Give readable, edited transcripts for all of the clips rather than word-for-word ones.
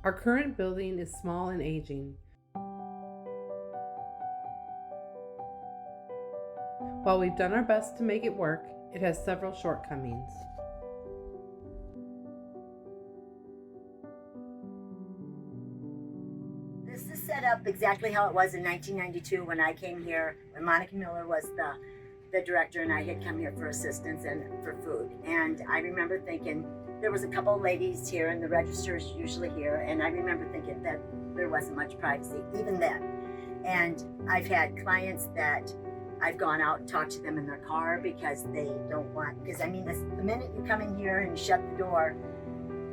Our current building is small and aging. While we've done our best to make it work, it has several shortcomings. This is set up exactly how it was in 1992 when I came here, when Monica Miller was the director and I had come here for assistance and for food. And I remember thinking, there was a couple of ladies here and the register is usually here, and I remember thinking that there wasn't much privacy, even then. And I've had clients that I've gone out and talked to them in their car because they don't want, because I mean, the minute you come in here and you shut the door,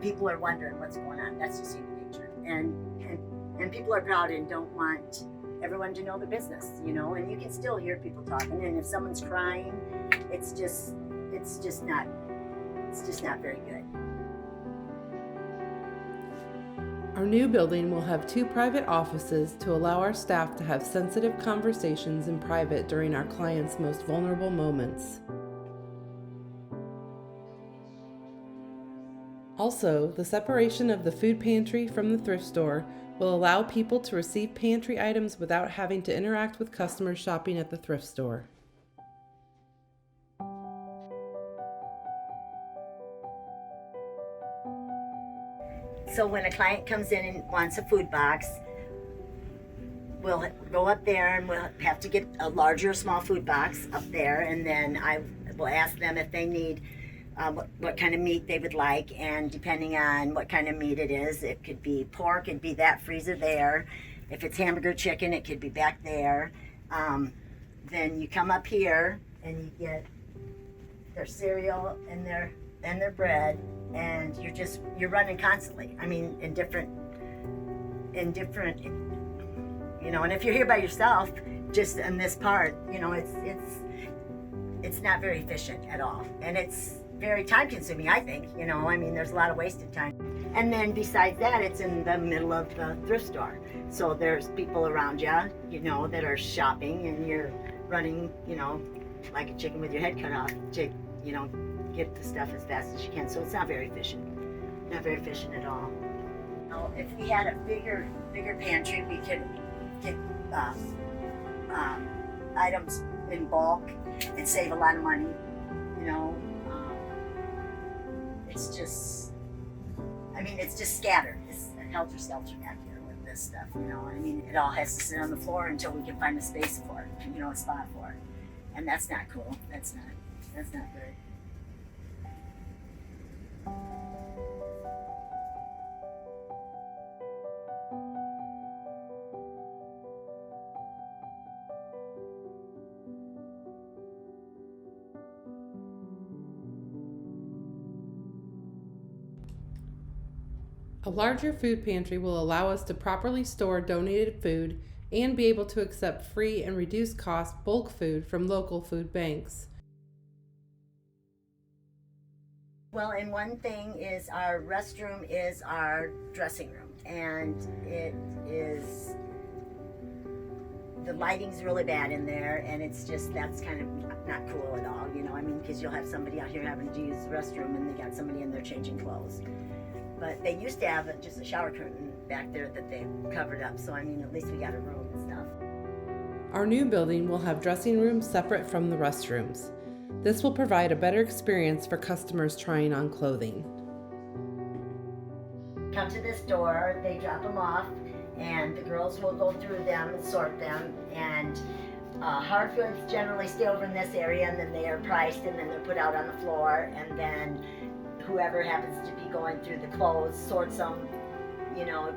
people are wondering what's going on. That's just human nature. And people are proud and don't want everyone to know their business, you know, and you can still hear people talking. And if someone's crying, it's just not very good. Our new building will have 2 private offices to allow our staff to have sensitive conversations in private during our clients' most vulnerable moments. Also, the separation of the food pantry from the thrift store will allow people to receive pantry items without having to interact with customers shopping at the thrift store. So when a client comes in and wants a food box, we'll go up there and we'll have to get a larger or small food box up there, and then I will ask them if they need what kind of meat they would like, and depending on what kind of meat it is, it could be pork, it'd be that freezer there. If it's hamburger chicken, it could be back there. Then you come up here and you get their cereal and their bread, and you're running constantly. I mean, in different, you know. And if you're here by yourself, just in this part, you know, it's not very efficient at all, and it's very time consuming, I think, you know. I mean, there's a lot of wasted time. And then besides that, it's in the middle of the thrift store. So there's people around you, you know, that are shopping, and you're running, you know, like a chicken with your head cut off to, you know, get the stuff as fast as you can. So it's not very efficient. Not very efficient at all. You know, if we had a bigger pantry, we could get items in bulk and save a lot of money, you know. It's just, I mean, it's just scattered. It's a helter-skelter back here with this stuff, you know. I mean, it all has to sit on the floor until we can find a space for it, you know, a spot for it. And that's not cool. That's not good. A larger food pantry will allow us to properly store donated food and be able to accept free and reduced cost bulk food from local food banks. Well, and one thing is our restroom is our dressing room, and the lighting's really bad in there, and that's kind of not cool at all, you know. I mean, because you'll have somebody out here having to use the restroom and they got somebody in there changing clothes. But they used to have just a shower curtain back there that they covered up, so I mean, at least we got a room and stuff. Our new building will have dressing rooms separate from the restrooms. This will provide a better experience for customers trying on clothing. Come to this door, they drop them off, and the girls will go through them and sort them, and hard goods generally stay over in this area, and then they are priced, and then they're put out on the floor, and then whoever happens to be going through the clothes sorts them, you know,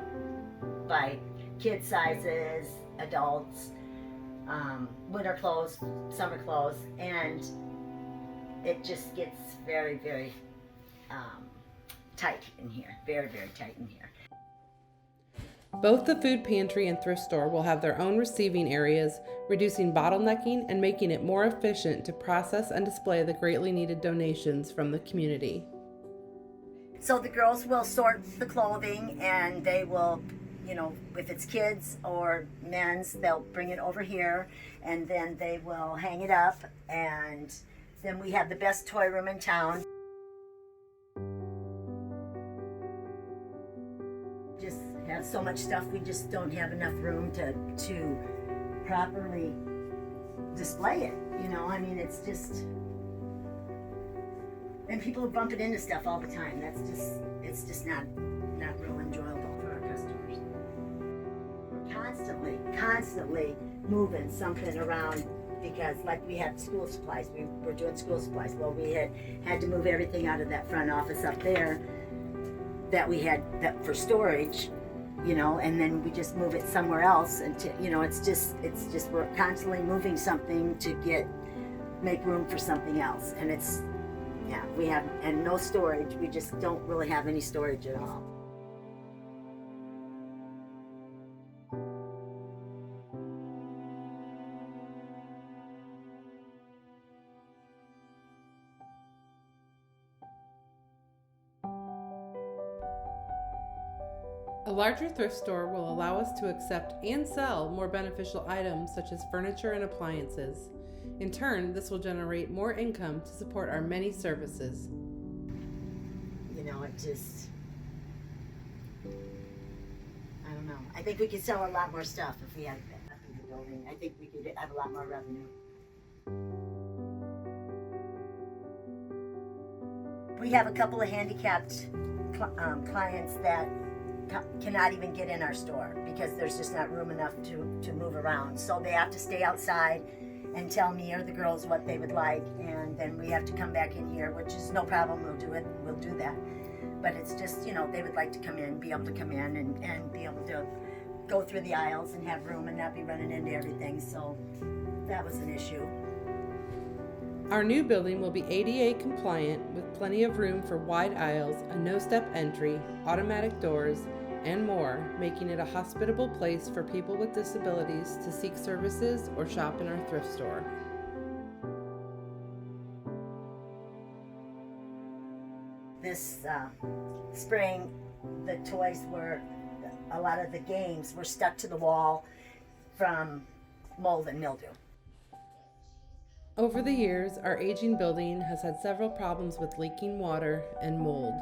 by kid sizes, adults, winter clothes, summer clothes, and it just gets very, very tight in here. Very, very tight in here. Both the food pantry and thrift store will have their own receiving areas, reducing bottlenecking and making it more efficient to process and display the greatly needed donations from the community. So the girls will sort the clothing, and they will, you know, if it's kids or men's, they'll bring it over here, and then they will hang it up, and then we have the best toy room in town. just have so much stuff, we just don't have enough room to properly display it. You know, I mean, it's just, and people are bumping into stuff all the time. It's just not real enjoyable for our customers. We're constantly moving something around because, like, we had school supplies. We were doing school supplies. Well, we had to move everything out of that front office up there that we had that for storage, you know, and then we just move it somewhere else. And you know, it's just we're constantly moving something to make room for something else. And it's, yeah, we have, and no storage. We just don't really have any storage at all. A larger thrift store will allow us to accept and sell more beneficial items such as furniture and appliances. In turn, this will generate more income to support our many services. You know, it just, I don't know. I think we could sell a lot more stuff if we had a bigger building. I think we could have a lot more revenue. We have a couple of handicapped clients that cannot even get in our store because there's just not room enough to move around. So they have to stay outside and tell me or the girls what they would like, and then we have to come back in here, which is no problem. We'll do that. But it's just, you know, they would like to come in, be able to come in and be able to go through the aisles and have room and not be running into everything. So that was an issue. Our new building will be ADA compliant with plenty of room for wide aisles, a no-step entry, automatic doors, and more, making it a hospitable place for people with disabilities to seek services or shop in our thrift store. This spring, the toys a lot of the games were stuck to the wall from mold and mildew. Over the years, our aging building has had several problems with leaking water and mold.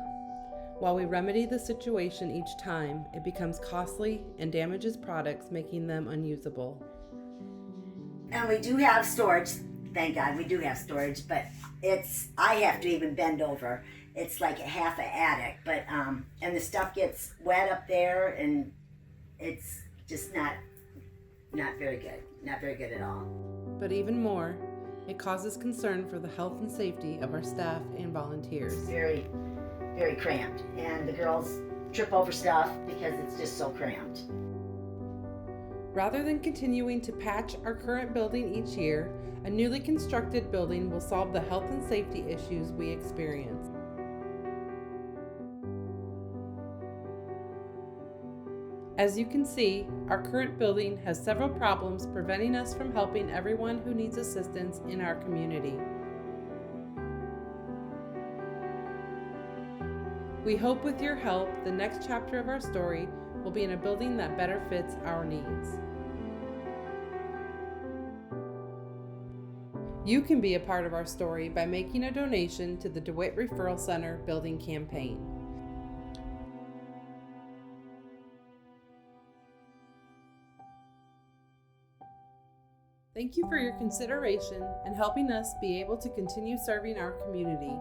While we remedy the situation each time, it becomes costly and damages products, making them unusable. And we do have storage, thank God we do have storage, but I have to even bend over. It's like a half an attic, but and the stuff gets wet up there, and it's just not very good at all. But even more, it causes concern for the health and safety of our staff and volunteers. Very, very cramped, and the girls trip over stuff because it's just so cramped. Rather than continuing to patch our current building each year, a newly constructed building will solve the health and safety issues we experience. As you can see, our current building has several problems preventing us from helping everyone who needs assistance in our community. We hope with your help, the next chapter of our story will be in a building that better fits our needs. You can be a part of our story by making a donation to the Dewitt Referral Center Building Campaign. Thank you for your consideration and helping us be able to continue serving our community.